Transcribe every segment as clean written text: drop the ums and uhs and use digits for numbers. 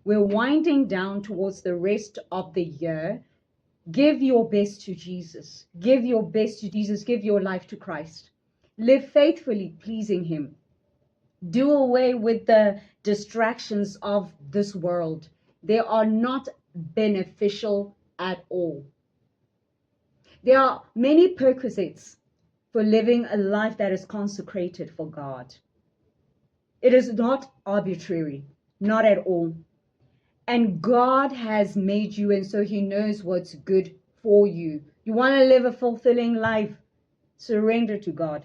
We're winding down towards the rest of the year. Give your best to Jesus. Give your best to Jesus. Give your life to Christ. Live faithfully, pleasing Him. Do away with the distractions of this world. They are not beneficial at all. There are many perquisites for living a life that is consecrated for God. It is not arbitrary, not at all. And God has made you, and so He knows what's good for you. You want to live a fulfilling life? Surrender to God.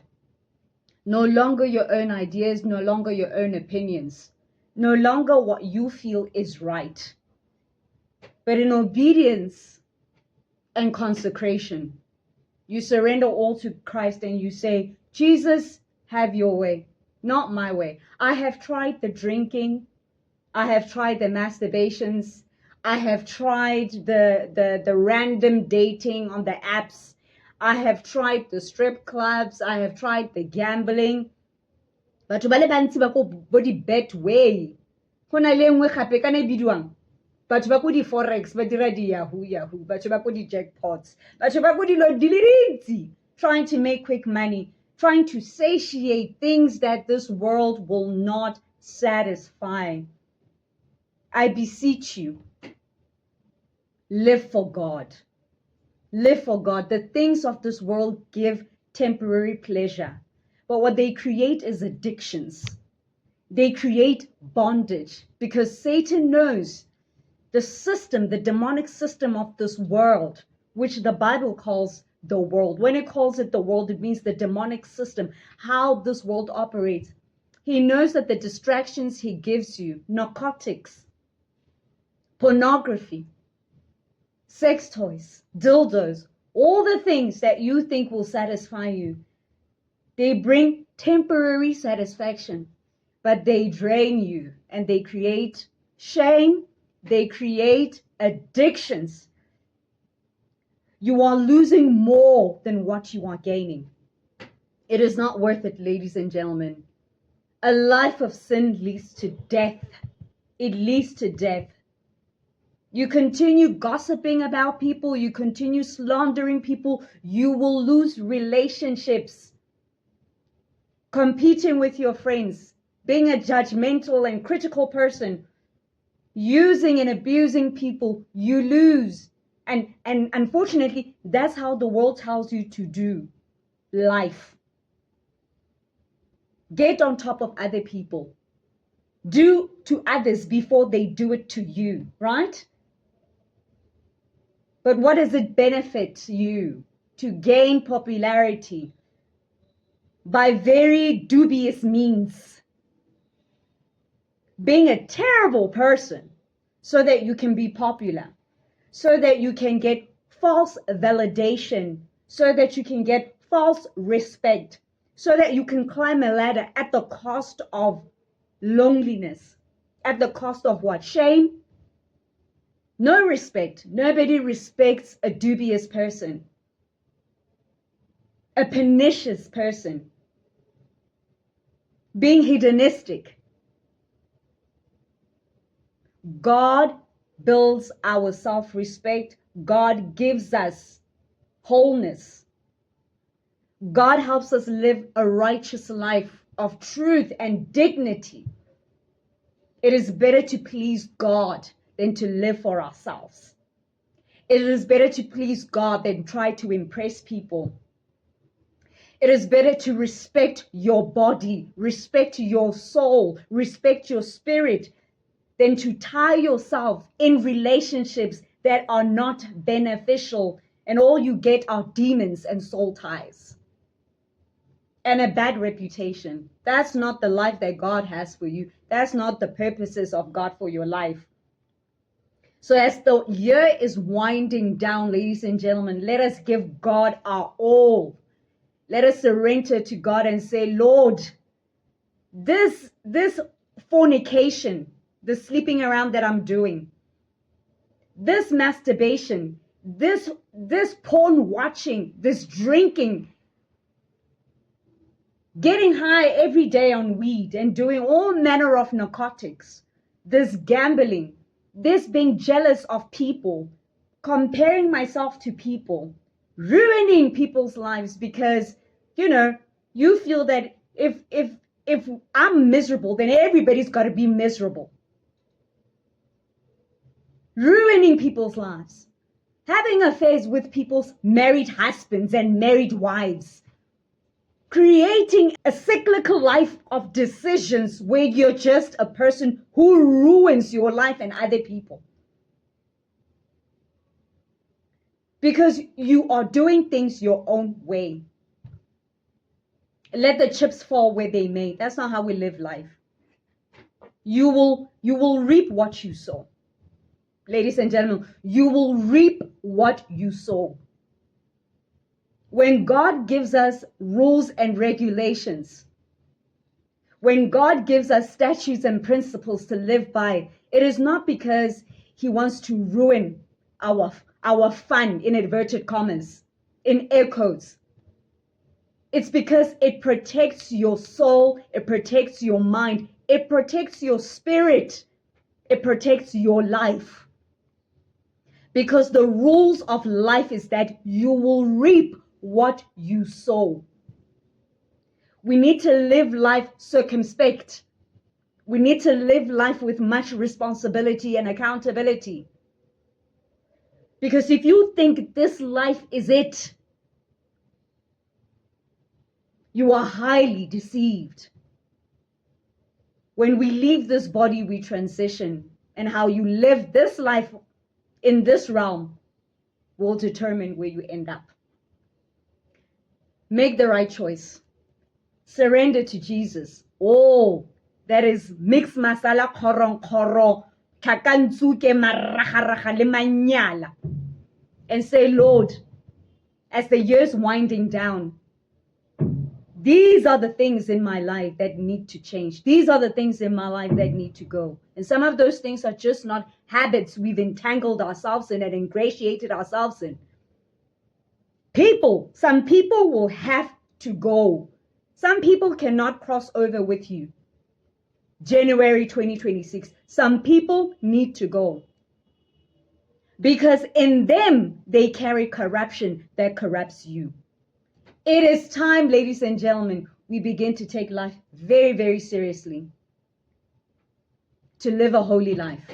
No longer your own ideas, no longer your own opinions, no longer what you feel is right, but in obedience and consecration. You surrender all to Christ and you say, Jesus, have your way, not my way. I have tried the drinking. I have tried the masturbations. I have tried the random dating on the apps. I have tried the strip clubs. I have tried the gambling. Batho ba le bantsi ba ko bo di-Betway. Go na le nngwe gape kana e bidiwang. Batho ba ko di-Forex ba dira di-Yahoo. Batho ba ko di-jackpots. Batho ba ko dilo di le dintsi. Trying to make quick money. Trying to satiate things that this world will not satisfy. I beseech you, live for God. Live for God. The things of this world give temporary pleasure, but what they create is addictions. They create bondage because Satan knows the system, the demonic system of this world, which the Bible calls the world. When it calls it the world, it means the demonic system, how this world operates. He knows that the distractions he gives you, narcotics, pornography, sex toys, dildos, all the things that you think will satisfy you, they bring temporary satisfaction, but they drain you and they create shame, they create addictions. You are losing more than what you are gaining. It is not worth it, ladies and gentlemen. A life of sin leads to death. It leads to death. You continue gossiping about people, you continue slandering people, you will lose relationships. Competing with your friends, being a judgmental and critical person, using and abusing people, you lose. And unfortunately, that's how the world tells you to do life. Get on top of other people. Do to others before they do it to you, right? But what does it benefit you to gain popularity by very dubious means? Being a terrible person so that you can be popular, so that you can get false validation, so that you can get false respect, so that you can climb a ladder at the cost of loneliness, at the cost of what? Shame? No respect. Nobody respects a dubious person, a pernicious person, being hedonistic. God builds our self-respect. God gives us wholeness. God helps us live a righteous life of truth and dignity. It is better to please God than to live for ourselves. It is better to please God than try to impress people. It is better to respect your body, respect your soul, respect your spirit, than to tie yourself in relationships that are not beneficial, and all you get are demons and soul ties and a bad reputation. That's not the life that God has for you. That's not the purposes of God for your life. So as the year is winding down, ladies and gentlemen, let us give God our all. Let us surrender to God and say, Lord, this fornication, the sleeping around that I'm doing, this masturbation, this porn watching, this drinking, getting high every day on weed and doing all manner of narcotics, this gambling, this being jealous of people, comparing myself to people, ruining people's lives because, you feel that if I'm miserable, then everybody's got to be miserable. Ruining people's lives. Having affairs with people's married husbands and married wives. Creating a cyclical life of decisions where you're just a person who ruins your life and other people. Because you are doing things your own way. Let the chips fall where they may. That's not how we live life. You will reap what you sow. Ladies and gentlemen, you will reap what you sow. When God gives us rules and regulations, when God gives us statutes and principles to live by, it is not because he wants to ruin our fun, in inverted commas, in air quotes. It's because it protects your soul, it protects your mind, it protects your spirit, it protects your life. Because the rules of life is that you will reap what you sow. We need to live life circumspect. We need to live life with much responsibility and accountability. Because if you think this life is it, you are highly deceived. When we leave this body, we transition. And how you live this life in this realm will determine where you end up. Make the right choice. Surrender to Jesus. Oh, that is mixed masala korong koro, kakantsuke maraharaha le manyala. And say, Lord, as the years winding down, these are the things in my life that need to change. These are the things in my life that need to go. And some of those things are just not habits we've entangled ourselves in and ingratiated ourselves in. Some people will have to go. Some people cannot cross over with you. January 2026. Some people need to go. Because in them, they carry corruption that corrupts you. It is time, ladies and gentlemen, we begin to take life very, very seriously. To live a holy life.